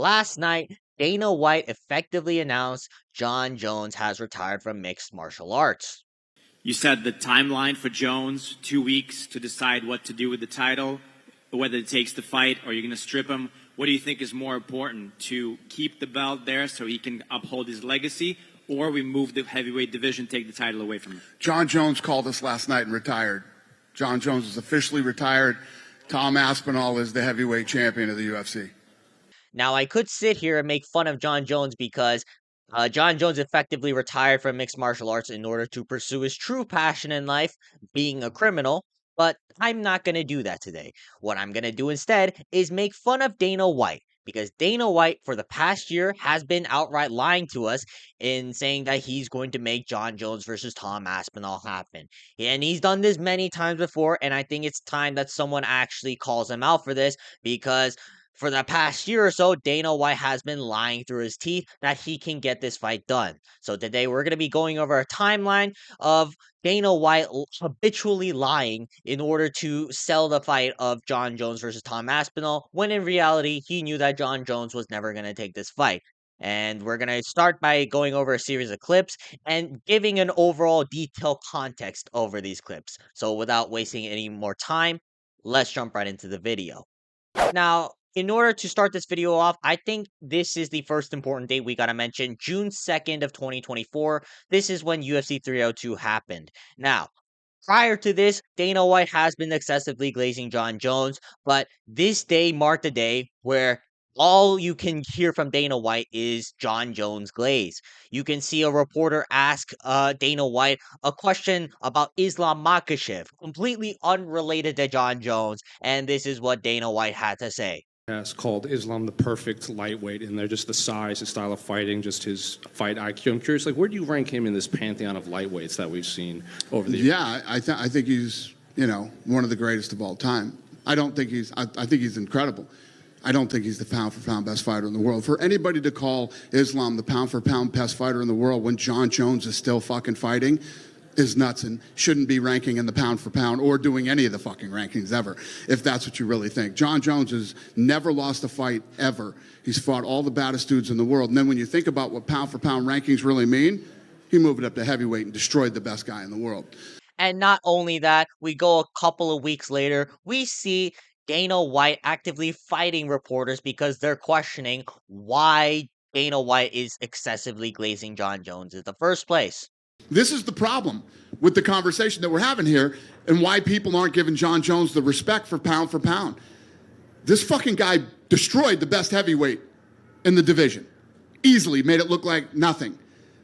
Last night, Dana White effectively announced Jon Jones has retired from mixed martial arts. You said the timeline for Jones, 2 weeks to decide what to do with the title, whether it takes the fight or you're going to strip him. What do you think is more important, to keep the belt there so he can uphold his legacy, or we move the heavyweight division, take the title away from him? Jon Jones called us last night and retired. Jon Jones is officially retired. Tom Aspinall is the heavyweight champion of the UFC. Now, I could sit here and make fun of Jon Jones because Jon Jones effectively retired from mixed martial arts in order to pursue his true passion in life, being a criminal, but I'm not going to do that today. What I'm going to do instead is make fun of Dana White, because Dana White, for the past year, has been outright lying to us in saying that he's going to make Jon Jones versus Tom Aspinall happen. And he's done this many times before, and I think it's time that someone actually calls him out for this, because for the past year or so, Dana White has been lying through his teeth that he can get this fight done. So today we're going to be going over a timeline of Dana White habitually lying in order to sell the fight of Jon Jones versus Tom Aspinall, when in reality, he knew that Jon Jones was never going to take this fight. And we're going to start by going over a series of clips and giving an overall detailed context over these clips. So without wasting any more time, let's jump right into the video. Now, in order to start this video off, I think this is the first important date we gotta mention. June 2nd of 2024. This is when UFC 302 happened. Now, prior to this, Dana White has been excessively glazing Jon Jones, but this day marked a day where all you can hear from Dana White is Jon Jones glaze. You can see a reporter ask Dana White a question about Islam Makhachev, completely unrelated to Jon Jones, and this is what Dana White had to say. Called Islam the perfect lightweight, and they're just the size, his style of fighting, just his fight IQ. I'm curious, like, where do you rank him in this pantheon of lightweights that we've seen over the years? Yeah, I think he's, one of the greatest of all time. I think he's incredible. I don't think he's the pound-for-pound best fighter in the world. For anybody to call Islam the pound-for-pound best fighter in the world when Jon Jones is still fucking fighting is nuts and shouldn't be ranking in the pound-for-pound or doing any of the fucking rankings ever, if that's what you really think. Jon Jones has never lost a fight ever. He's fought all the baddest dudes in the world. And then when you think about what pound-for-pound rankings really mean, he moved it up to heavyweight and destroyed the best guy in the world. And not only that, we go a couple of weeks later, we see Dana White actively fighting reporters because they're questioning why Dana White is excessively glazing Jon Jones in the first place. This is the problem with the conversation that we're having here and why people aren't giving Jon Jones the respect for pound. This fucking guy destroyed the best heavyweight in the division. Easily made it look like nothing.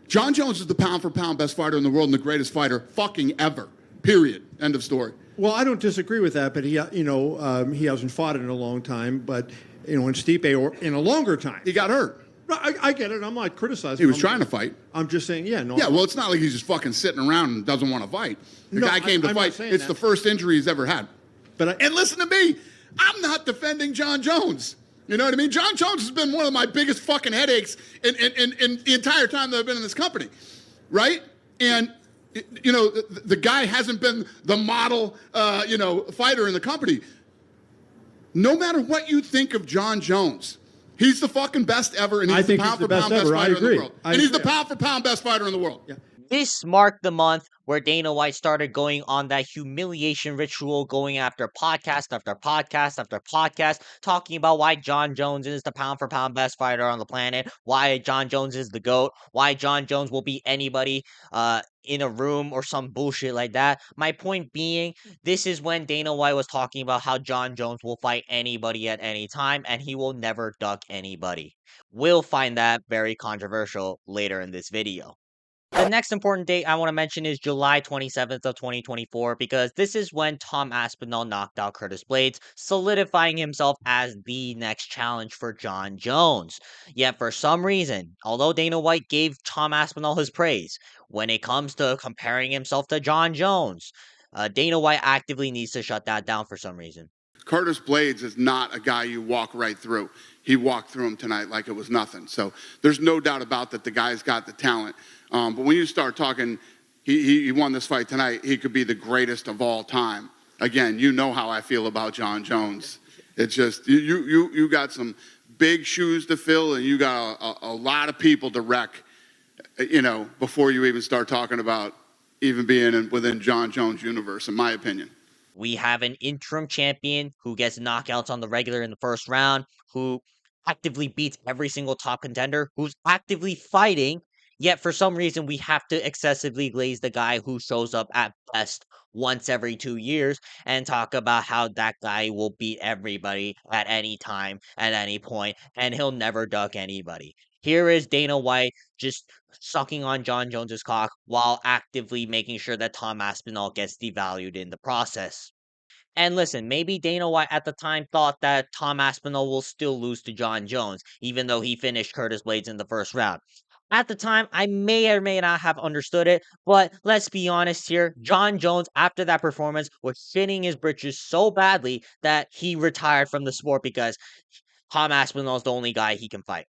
Jon Jones is the pound-for-pound best fighter in the world and the greatest fighter fucking ever. Period. End of story. Well, I don't disagree with that, but he hasn't fought in a long time. But in Stipe, or in a longer time, He got hurt. No, I get it. I'm not criticizing. He was trying to fight. I'm just saying, yeah, no. Yeah, well, it's not like he's just fucking sitting around and doesn't want to fight. The guy came to fight. It's the first injury he's ever had. And listen to me. I'm not defending Jon Jones. You know what I mean? Jon Jones has been one of my biggest fucking headaches in the entire time that I've been in this company, right? And the guy hasn't been the model, fighter in the company. No matter what you think of Jon Jones, he's the fucking best ever, and he's the pound-for-pound best fighter in the world. And he's the pound-for-pound best fighter in the world. Yeah. This marked the month where Dana White started going on that humiliation ritual, going after podcast after podcast after podcast, talking about why Jon Jones is the pound-for-pound best fighter on the planet, why Jon Jones is the GOAT, why Jon Jones will beat anybody in a room or some bullshit like that. My point being, this is when Dana White was talking about how Jon Jones will fight anybody at any time, and he will never duck anybody. We'll find that very controversial later in this video. The next important date I want to mention is July 27th of 2024, because this is when Tom Aspinall knocked out Curtis Blades, solidifying himself as the next challenge for Jon Jones. Yet for some reason, although Dana White gave Tom Aspinall his praise, when it comes to comparing himself to Jon Jones, Dana White actively needs to shut that down for some reason. Curtis Blades is not a guy you walk right through. He walked through him tonight like it was nothing. So there's no doubt about that the guy's got the talent. But when you start talking, he won this fight tonight, he could be the greatest of all time. Again, you know how I feel about Jon Jones. It's just, you got some big shoes to fill, and you got a lot of people to wreck, before you even start talking about even being within Jon Jones' universe, in my opinion. We have an interim champion who gets knockouts on the regular in the first round, who actively beats every single top contender, who's actively fighting. Yet for some reason, we have to excessively glaze the guy who shows up at best once every 2 years and talk about how that guy will beat everybody at any time, at any point, and he'll never duck anybody. Here is Dana White just sucking on Jon Jones's cock while actively making sure that Tom Aspinall gets devalued in the process. And listen, maybe Dana White at the time thought that Tom Aspinall will still lose to Jon Jones, even though he finished Curtis Blades in the first round. At the time, I may or may not have understood it, but let's be honest here. Jon Jones, after that performance, was shitting his britches so badly that he retired from the sport because Tom Aspinall is the only guy he can fight.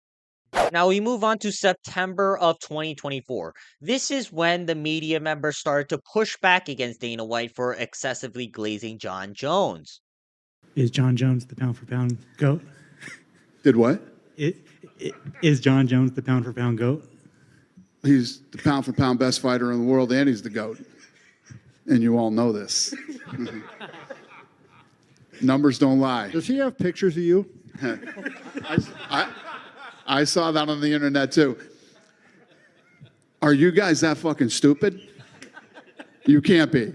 Now we move on to September of 2024. This is when the media members started to push back against Dana White for excessively glazing Jon Jones. Is Jon Jones the pound for pound GOAT? Did what? Is Jon Jones the pound for pound GOAT? He's the pound for pound best fighter in the world, and he's the GOAT. And you all know this. Numbers don't lie. Does he have pictures of you? I saw that on the internet too. Are you guys that fucking stupid? You can't be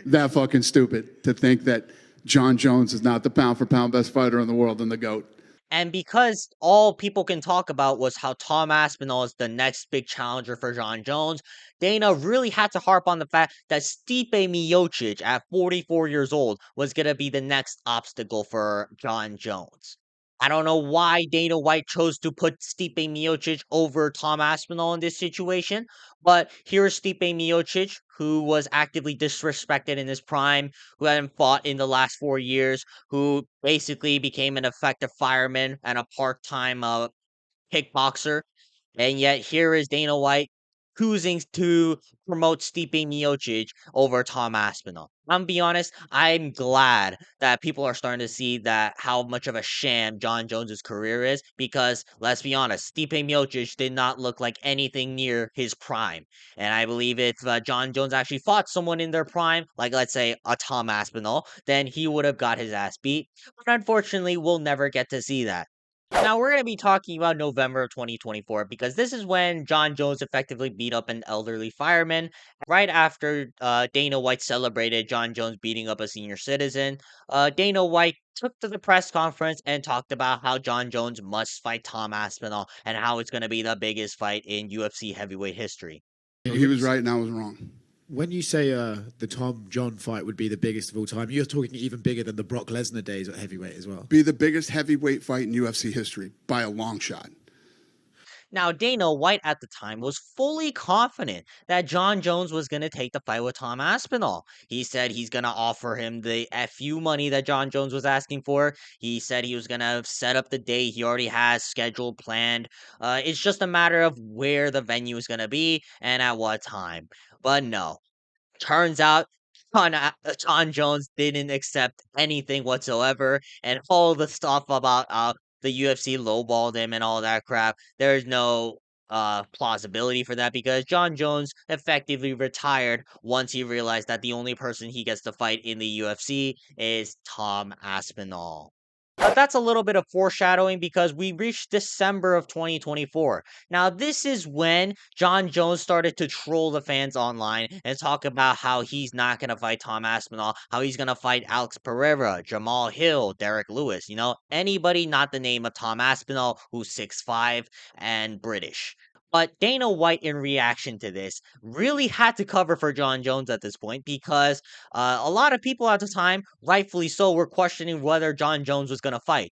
that fucking stupid to think that Jon Jones is not the pound for pound best fighter in the world and the GOAT. And because all people can talk about was how Tom Aspinall is the next big challenger for Jon Jones, Dana really had to harp on the fact that Stipe Miocic at 44 years old was going to be the next obstacle for Jon Jones. I don't know why Dana White chose to put Stipe Miocic over Tom Aspinall in this situation, but here's Stipe Miocic, who was actively disrespected in his prime, who hadn't fought in the last 4 years, who basically became an effective fireman and a part-time kickboxer. And yet here is Dana White choosing to promote Stipe Miocic over Tom Aspinall. I'm gonna be honest, I'm glad that people are starting to see that how much of a sham Jon Jones's career is, because let's be honest, Stipe Miocic did not look like anything near his prime. And I believe if Jon Jones actually fought someone in their prime, like let's say a Tom Aspinall, then he would have got his ass beat. But unfortunately, we'll never get to see that. Now, we're going to be talking about November of 2024 because this is when Jon Jones effectively beat up an elderly fireman. Right after Dana White celebrated Jon Jones beating up a senior citizen, Dana White took to the press conference and talked about how Jon Jones must fight Tom Aspinall and how it's going to be the biggest fight in UFC heavyweight history. He was right and I was wrong. When you say the Tom John fight would be the biggest of all time, you're talking even bigger than the Brock Lesnar days at heavyweight as well. Be the biggest heavyweight fight in UFC history by a long shot. Now, Dana White at the time was fully confident that Jon Jones was going to take the fight with Tom Aspinall. He said he's going to offer him the FU money that Jon Jones was asking for. He said he was going to set up the date he already has scheduled, planned. It's just a matter of where the venue is going to be and at what time. But no, turns out Jon Jones didn't accept anything whatsoever, and all the stuff about the UFC lowballed him and all that crap. There's no plausibility for that because Jon Jones effectively retired once he realized that the only person he gets to fight in the UFC is Tom Aspinall. But that's a little bit of foreshadowing because we reached December of 2024. Now, this is when Jon Jones started to troll the fans online and talk about how he's not going to fight Tom Aspinall, how he's going to fight Alex Pereira, Jamal Hill, Derek Lewis, anybody not the name of Tom Aspinall who's 6'5" and British. But Dana White, in reaction to this, really had to cover for Jon Jones at this point because a lot of people at the time, rightfully so, were questioning whether Jon Jones was going to fight.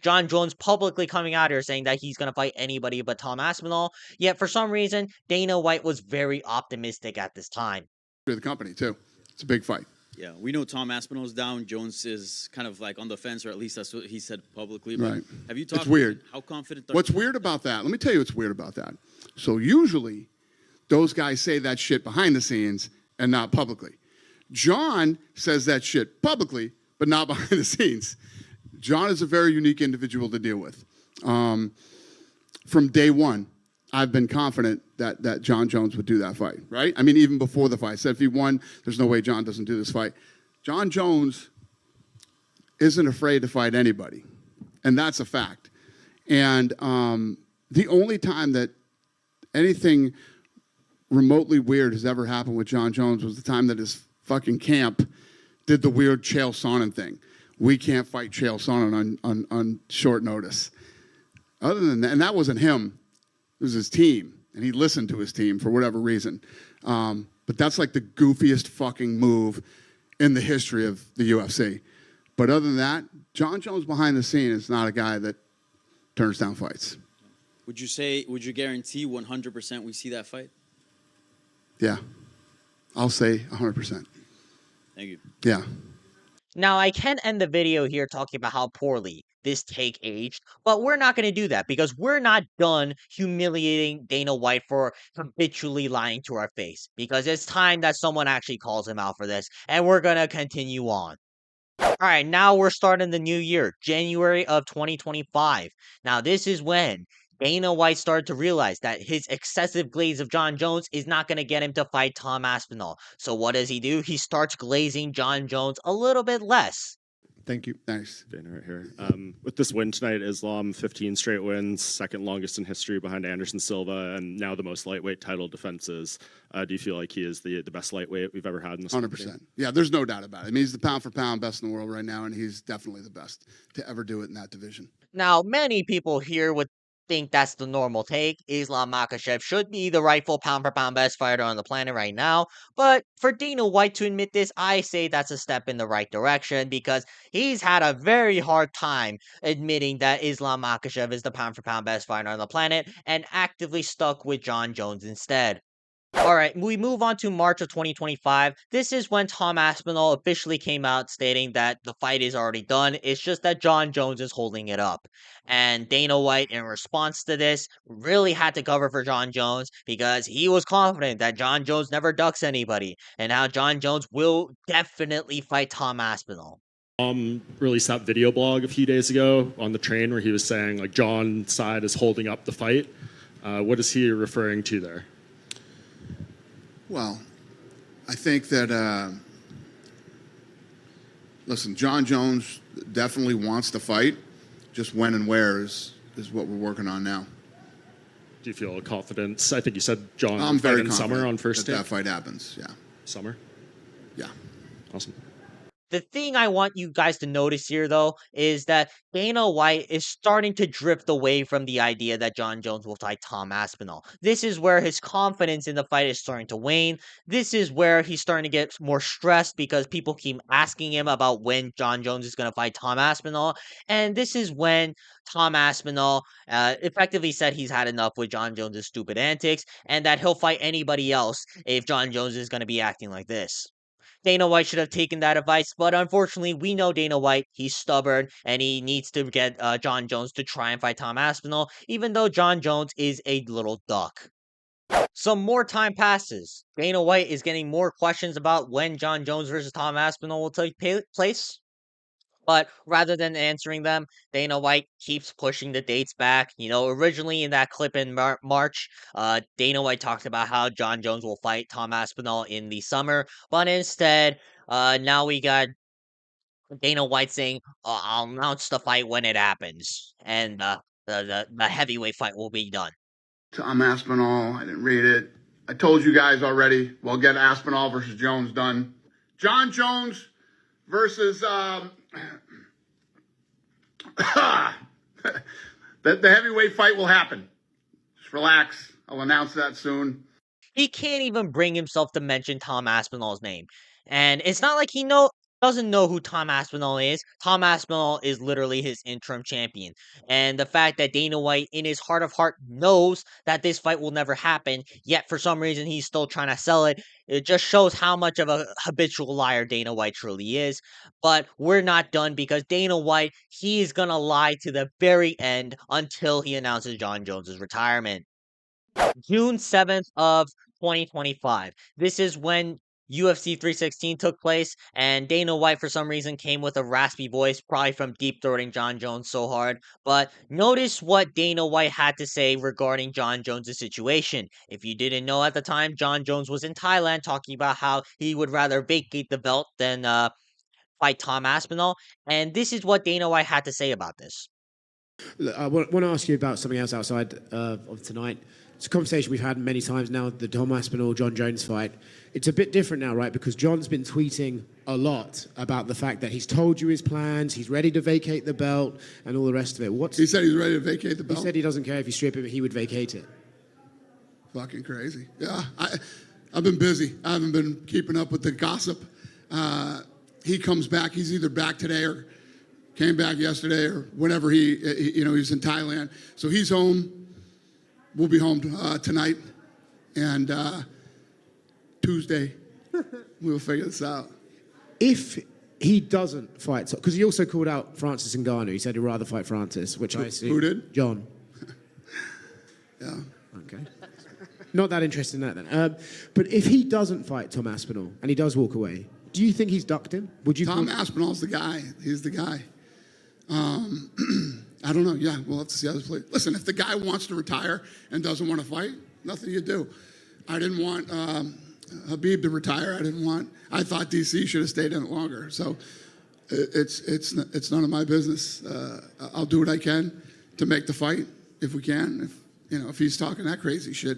Jon Jones publicly coming out here saying that he's going to fight anybody but Tom Aspinall. Yet, for some reason, Dana White was very optimistic at this time. To the company, too. It's a big fight. Yeah, we know Tom Aspinall's down. Jones is kind of like on the fence, or at least that's what he said publicly. But Right. have you talked? It's weird. How confident? What's weird about that? Let me tell you what's weird about that. So usually, those guys say that shit behind the scenes and not publicly. Jon says that shit publicly, but not behind the scenes. Jon is a very unique individual to deal with. From day one, I've been confident that Jon Jones would do that fight, right? I mean, even before the fight, I said if he won, there's no way Jon doesn't do this fight. Jon Jones isn't afraid to fight anybody, and that's a fact. And the only time that anything remotely weird has ever happened with Jon Jones was the time that his fucking camp did the weird Chael Sonnen thing. We can't fight Chael Sonnen on short notice. Other than that, and that wasn't him, it was his team, and he listened to his team for whatever reason. But that's like the goofiest fucking move in the history of the UFC. But other than that, Jon Jones behind the scene is not a guy that turns down fights. Would you guarantee 100% we see that fight? Yeah. I'll say 100%. Thank you. Yeah. Now, I can end the video here talking about how poorly this take aged, but we're not going to do that because we're not done humiliating Dana White for habitually lying to our face, because it's time that someone actually calls him out for this, and we're going to continue on. All right, now we're starting the new year, January of 2025. Now, this is when Dana White started to realize that his excessive glaze of Jon Jones is not going to get him to fight Tom Aspinall. So what does he do? He starts glazing Jon Jones a little bit less. Thank you. Thanks. Dana right here. With this win tonight, Islam 15 straight wins, second longest in history behind Anderson Silva, and now the most lightweight title defenses. Do you feel like he is the best lightweight we've ever had in this? 100%. Yeah, there's no doubt about it. I mean, he's the pound for pound best in the world right now, and he's definitely the best to ever do it in that division. Now, many people here would think that's the normal take. Islam Makhachev should be the rightful pound for pound best fighter on the planet right now. But for Dana White to admit this, I say that's a step in the right direction, because he's had a very hard time admitting that Islam Makhachev is the pound for pound best fighter on the planet and actively stuck with Jon Jones instead. All right, we move on to March of 2025. This is when Tom Aspinall officially came out stating that the fight is already done. It's just that Jon Jones is holding it up. And Dana White, in response to this, really had to cover for Jon Jones because he was confident that Jon Jones never ducks anybody, and now Jon Jones will definitely fight Tom Aspinall. Released that video blog a few days ago on the train where he was saying like Jon's side is holding up the fight. What is he referring to there? Well, I think that, listen, Jon Jones definitely wants to fight. Just when and where is what we're working on now. Do you feel confidence? I think you said Jon I'm very in confident summer on first that day. that fight happens, yeah. Summer? Yeah. Awesome. The thing I want you guys to notice here, though, is that Dana White is starting to drift away from the idea that Jon Jones will fight Tom Aspinall. This is where his confidence in the fight is starting to wane. This is where he's starting to get more stressed because people keep asking him about when Jon Jones is going to fight Tom Aspinall. And this is when Tom Aspinall effectively said he's had enough with Jon Jones' stupid antics and that he'll fight anybody else if Jon Jones is going to be acting like this. Dana White should have taken that advice, but unfortunately, we know Dana White. He's stubborn, and he needs to get Jon Jones to try and fight Tom Aspinall, even though Jon Jones is a little duck. Some more time passes. Dana White is getting more questions about when Jon Jones versus Tom Aspinall will take place. But rather than answering them, Dana White keeps pushing the dates back. You know, originally in that clip in March, Dana White talked about how Jon Jones will fight Tom Aspinall in the summer. But instead, now we got Dana White saying, I'll announce the fight when it happens. And the heavyweight fight will be done. Tom Aspinall, I didn't read it. I told you guys already, we'll get Aspinall versus Jones done. Jon Jones versus the heavyweight fight will happen. Just relax. I'll announce that soon. He can't even bring himself to mention Tom Aspinall's name. And it's not like he doesn't know who Tom Aspinall is. Tom Aspinall is literally his interim champion. And the fact that Dana White, in his heart of heart, knows that this fight will never happen, yet for some reason he's still trying to sell it, it just shows how much of a habitual liar Dana White truly is. But we're not done, because Dana White, he is going to lie to the very end until he announces Jon Jones' retirement. June 7th of 2025. This is when UFC 316 took place, and Dana White, for some reason, came with a raspy voice, probably from deep throating Jon Jones so hard. But notice what Dana White had to say regarding Jon Jones' situation. If you didn't know at the time, Jon Jones was in Thailand talking about how he would rather vacate the belt than fight Tom Aspinall. And this is what Dana White had to say about this. Look, I want to ask you about something else outside of tonight. It's a conversation we've had many times now, the Tom Aspinall, Jon Jones fight. It's a bit different now, right? Because Jon's been tweeting a lot about the fact that he's told you his plans, he's ready to vacate the belt, and all the rest of it. He said he's ready to vacate the belt? He said he doesn't care if you strip him, he would vacate it. Fucking crazy. Yeah, I've been busy. I haven't been keeping up with the gossip. He comes back. He's either back today or came back yesterday or whenever he's in Thailand. So he's home. We'll be home tonight. And Tuesday, we'll figure this out. If he doesn't fight, because he also called out Francis Ngannou. He said he'd rather fight Francis, which I assume... Who did? Jon. Yeah. Okay. Not that interested in that then. But if he doesn't fight Tom Aspinall and he does walk away, do you think he's ducked him? Tom Aspinall's the guy. He's the guy. I don't know. Yeah, we'll have to see how this plays. Listen, if the guy wants to retire and doesn't want to fight, nothing you do. I didn't want Habib to retire. I thought DC should have stayed in it longer. So it's none of my business. I'll do what I can to make the fight if we can. If he's talking that crazy shit,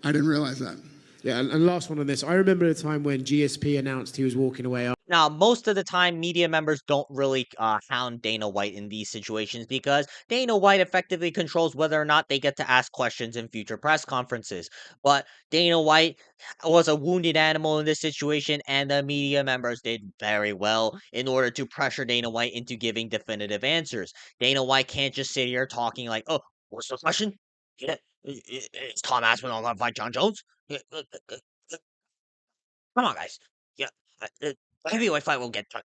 I didn't realize that. Yeah, and last one on this. I remember a time when GSP announced he was walking away. Now, most of the time, media members don't really hound Dana White in these situations because Dana White effectively controls whether or not they get to ask questions in future press conferences. But Dana White was a wounded animal in this situation, and the media members did very well in order to pressure Dana White into giving definitive answers. Dana White can't just sit here talking like, oh, what's the question? Yeah, is Tom Aspinall going to fight Jon Jones? Yeah, come on, guys. Yeah, the heavyweight fight will get done.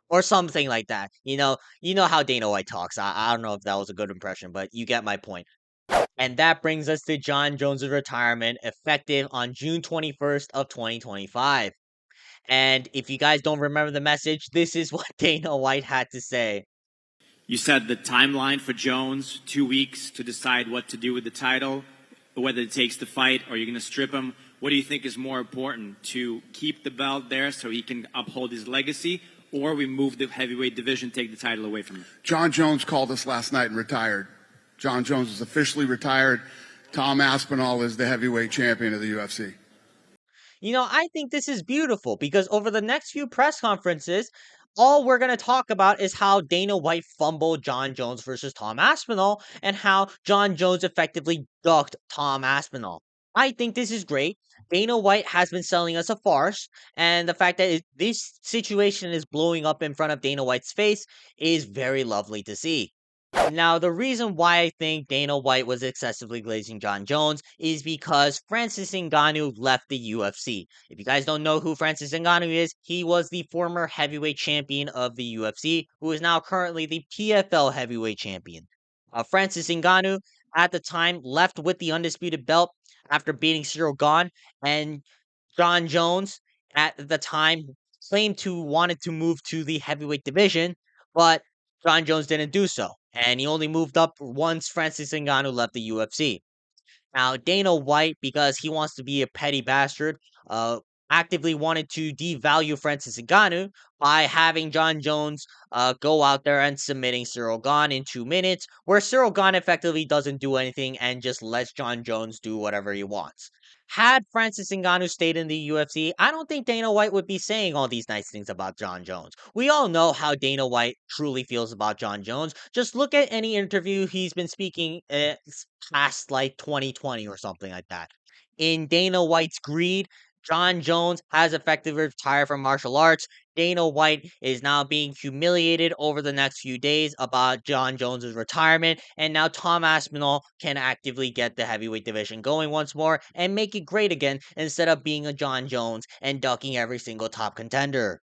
Or something like that. You know how Dana White talks. I don't know if that was a good impression, but you get my point. And that brings us to Jon Jones' retirement, effective on June 21st of 2025. And if you guys don't remember the message, this is what Dana White had to say. You said the timeline for Jones, 2 weeks to decide what to do with the title, whether it takes the fight or you're going to strip him. What do you think is more important, to keep the belt there so he can uphold his legacy, or we move the heavyweight division, take the title away from him? Jon Jones called us last night and retired. Jon Jones is officially retired. Tom Aspinall is the heavyweight champion of the UFC. I think this is beautiful because over the next few press conferences, all we're going to talk about is how Dana White fumbled Jon Jones versus Tom Aspinall and how Jon Jones effectively ducked Tom Aspinall. I think this is great. Dana White has been selling us a farce, and the fact that this situation is blowing up in front of Dana White's face is very lovely to see. Now, the reason why I think Dana White was excessively glazing Jon Jones is because Francis Ngannou left the UFC. If you guys don't know who Francis Ngannou is, he was the former heavyweight champion of the UFC, who is now currently the PFL heavyweight champion. Francis Ngannou, at the time, left with the undisputed belt after beating Cyril Gane, and Jon Jones, at the time, claimed to wanted to move to the heavyweight division, but Jon Jones didn't do so, and he only moved up once Francis Ngannou left the UFC. Now, Dana White, because he wants to be a petty bastard, actively wanted to devalue Francis Ngannou by having Jon Jones go out there and submitting Cyril Gane in 2 minutes, where Cyril Gane effectively doesn't do anything and just lets Jon Jones do whatever he wants. Had Francis Ngannou stayed in the UFC, I don't think Dana White would be saying all these nice things about Jon Jones. We all know how Dana White truly feels about Jon Jones. Just look at any interview he's been speaking past like 2020 or something like that. In Dana White's greed, Jon Jones has effectively retired from martial arts. Dana White is now being humiliated over the next few days about Jon Jones' retirement, and now Tom Aspinall can actively get the heavyweight division going once more and make it great again instead of being a Jon Jones and ducking every single top contender.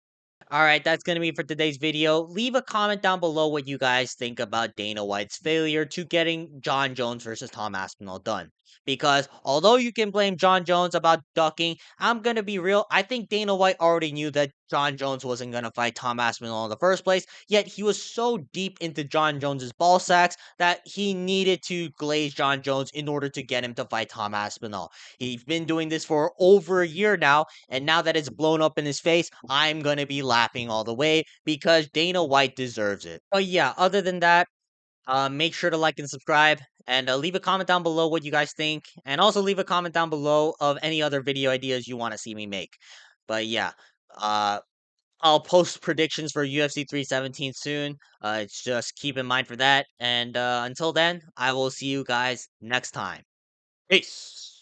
All right, that's going to be for today's video. Leave a comment down below what you guys think about Dana White's failure to getting Jon Jones versus Tom Aspinall done. Because although you can blame Jon Jones about ducking, I'm going to be real. I think Dana White already knew that Jon Jones wasn't going to fight Tom Aspinall in the first place, yet he was so deep into Jon Jones's ball sacks that he needed to glaze Jon Jones in order to get him to fight Tom Aspinall. He's been doing this for over a year now, and now that it's blown up in his face, I'm going to be laughing all the way because Dana White deserves it. But yeah, other than that, make sure to like and subscribe and leave a comment down below what you guys think. And also leave a comment down below of any other video ideas you want to see me make. But yeah, uh, I'll post predictions for UFC 317 soon. It's just keep in mind for that. And until then, I will see you guys next time. Peace.